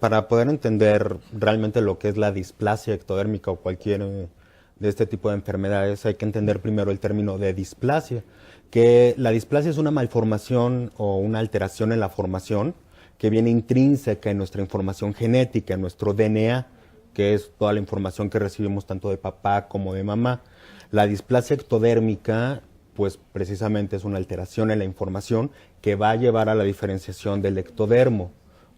para poder entender realmente lo que es la displasia ectodérmica o cualquier de este tipo de enfermedades, hay que entender primero el término de displasia, que la displasia es una malformación o una alteración en la formación que viene intrínseca en nuestra información genética, en nuestro DNA, que es toda la información que recibimos tanto de papá como de mamá. La displasia ectodérmica, pues precisamente es una alteración en la información que va a llevar a la diferenciación del ectodermo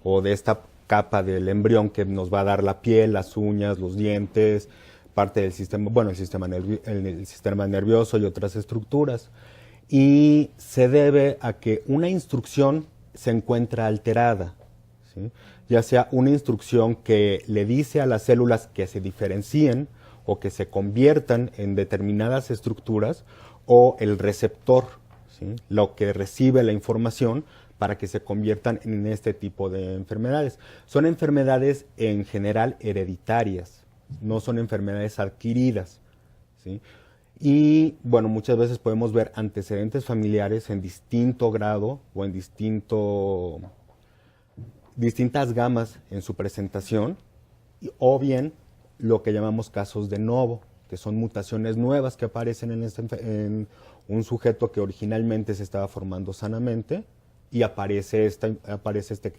o de esta capa del embrión que nos va a dar la piel, las uñas, los dientes, parte del sistema, bueno, el sistema nervioso y otras estructuras. Y se debe a que una instrucción se encuentra alterada, ¿sí? Ya sea una instrucción que le dice a las células que se diferencien o que se conviertan en determinadas estructuras, o el receptor, ¿sí? Lo que recibe la información para que se conviertan en este tipo de enfermedades. Son enfermedades en general hereditarias, no son enfermedades adquiridas, ¿sí? Y bueno, muchas veces podemos ver antecedentes familiares en distinto grado o en distintas gamas en su presentación, o bien lo que llamamos casos de novo, que son mutaciones nuevas que aparecen en un sujeto que originalmente se estaba formando sanamente, y aparece esta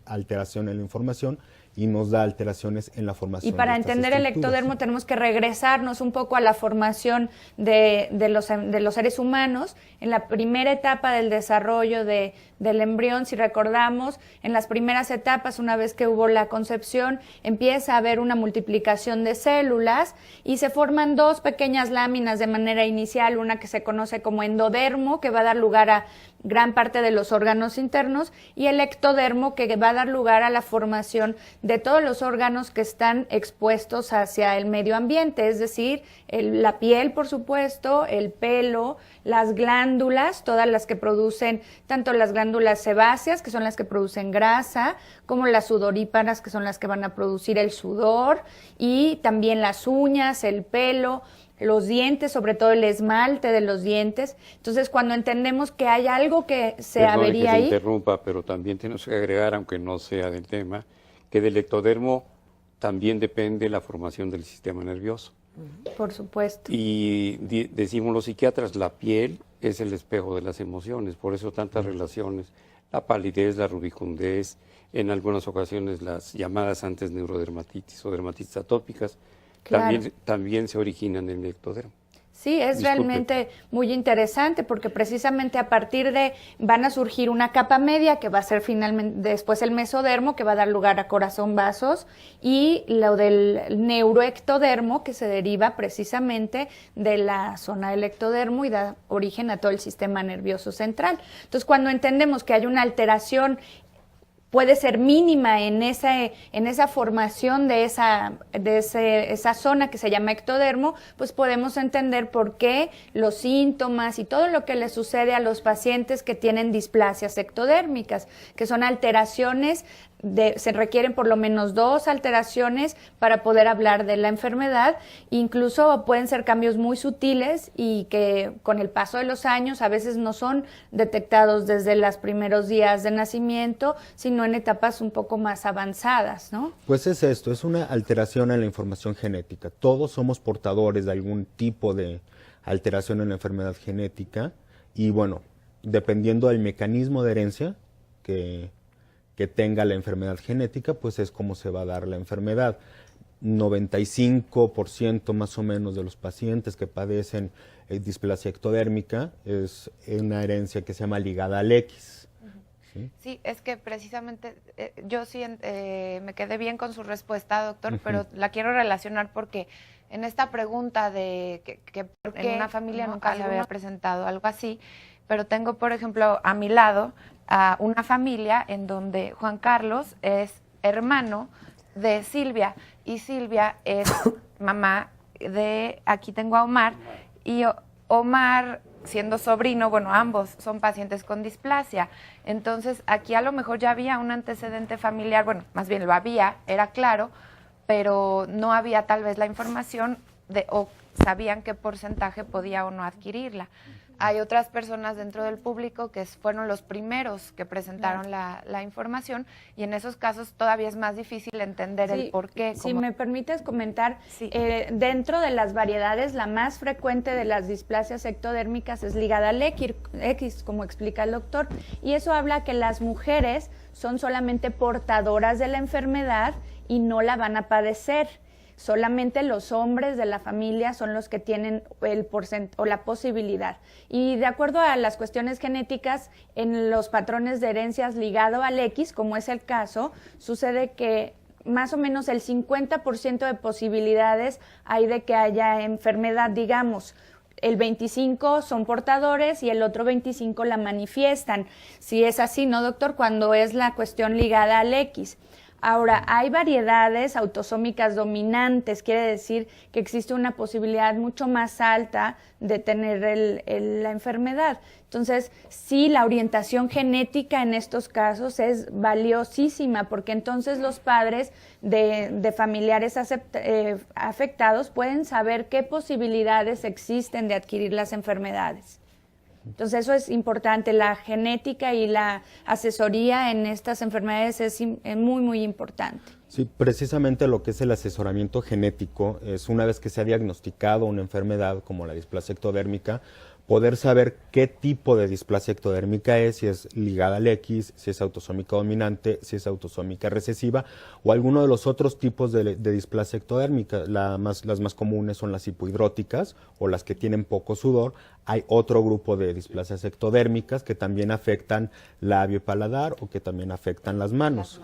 alteración en la información y nos da alteraciones en la formación. Y para entender el ectodermo tenemos que regresarnos un poco a la formación de los seres humanos. En la primera etapa del desarrollo del embrión, si recordamos, en las primeras etapas, una vez que hubo la concepción, empieza a haber una multiplicación de células y se forman dos pequeñas láminas de manera inicial, una que se conoce como endodermo, que va a dar lugar a gran parte de los órganos internos, y el ectodermo, que va a dar lugar a la formación de todos los órganos que están expuestos hacia el medio ambiente, es decir, la piel, por supuesto, el pelo, las glándulas, todas las que producen, tanto las glándulas sebáceas, que son las que producen grasa, como las sudoríparas, que son las que van a producir el sudor, y también las uñas, el pelo, los dientes, sobre todo el esmalte de los dientes. Entonces, cuando entendemos que hay algo que se avería ahí... Perdone que te interrumpa, pero también tenemos que agregar, aunque no sea del tema, que del ectodermo también depende la formación del sistema nervioso. Por supuesto. Y decimos los psiquiatras, la piel es el espejo de las emociones, por eso tantas relaciones, la palidez, la rubicundez, en algunas ocasiones las llamadas antes neurodermatitis o dermatitis atópicas, Claro. también se originan en el ectodermo. Sí, es realmente muy interesante porque precisamente a partir de van a surgir una capa media que va a ser finalmente después el mesodermo, que va a dar lugar a corazón, vasos, y lo del neuroectodermo, que se deriva precisamente de la zona del ectodermo y da origen a todo el sistema nervioso central. Entonces, cuando entendemos que hay una alteración puede ser mínima en esa formación de esa zona que se llama ectodermo, pues podemos entender por qué los síntomas y todo lo que le sucede a los pacientes que tienen displasias ectodérmicas, que son alteraciones, se requieren por lo menos 2 alteraciones para poder hablar de la enfermedad. Incluso pueden ser cambios muy sutiles y que con el paso de los años a veces no son detectados desde los primeros días de nacimiento, sino en etapas un poco más avanzadas, ¿no? Pues es esto, es una alteración en la información genética. Todos somos portadores de algún tipo de alteración en la enfermedad genética y bueno, dependiendo del mecanismo de herencia que tenga la enfermedad genética, pues es como se va a dar la enfermedad. 95% más o menos de los pacientes que padecen displasia ectodérmica es una herencia que se llama ligada al X. ¿Sí? Sí, es que precisamente yo sí me quedé bien con su respuesta, doctor, pero la quiero relacionar porque en esta pregunta de que en una familia nunca se había presentado algo así, pero tengo, por ejemplo, a mi lado a una familia en donde Juan Carlos es hermano de Silvia y Silvia es mamá de, aquí tengo a Omar, y Omar, siendo sobrino, bueno, ambos son pacientes con displasia. Entonces, aquí a lo mejor ya había un antecedente familiar, bueno, más bien lo había, era claro, pero no había tal vez la información o sabían qué porcentaje podía o no adquirirla. Hay otras personas dentro del público que fueron los primeros que presentaron la información, y en esos casos todavía es más difícil entender el por qué. Si me permites comentar, dentro de las variedades, la más frecuente de las displasias ectodérmicas es ligada al X, como explica el doctor, y eso habla que las mujeres son solamente portadoras de la enfermedad y no la van a padecer. Solamente los hombres de la familia son los que tienen el porcentaje o la posibilidad. Y de acuerdo a las cuestiones genéticas, en los patrones de herencias ligado al X, como es el caso, sucede que más o menos el 50% de posibilidades hay de que haya enfermedad, digamos. El 25 son portadores y el otro 25 la manifiestan. Si es así, ¿no, doctor? Cuando es la cuestión ligada al X. Ahora, hay variedades autosómicas dominantes, quiere decir que existe una posibilidad mucho más alta de tener la enfermedad. Entonces, sí, la orientación genética en estos casos es valiosísima, porque entonces los padres de familiares afectados pueden saber qué posibilidades existen de adquirir las enfermedades. Entonces eso es importante, la genética y la asesoría en estas enfermedades es muy, muy importante. Sí, precisamente lo que es el asesoramiento genético es, una vez que se ha diagnosticado una enfermedad como la displasia ectodérmica, poder saber qué tipo de displasia ectodérmica es, si es ligada al X, si es autosómica dominante, si es autosómica recesiva o alguno de los otros tipos de displasia ectodérmica. Las más comunes son las hipohidróticas o las que tienen poco sudor. Hay otro grupo de displasias ectodérmicas que también afectan labio y paladar o que también afectan las manos.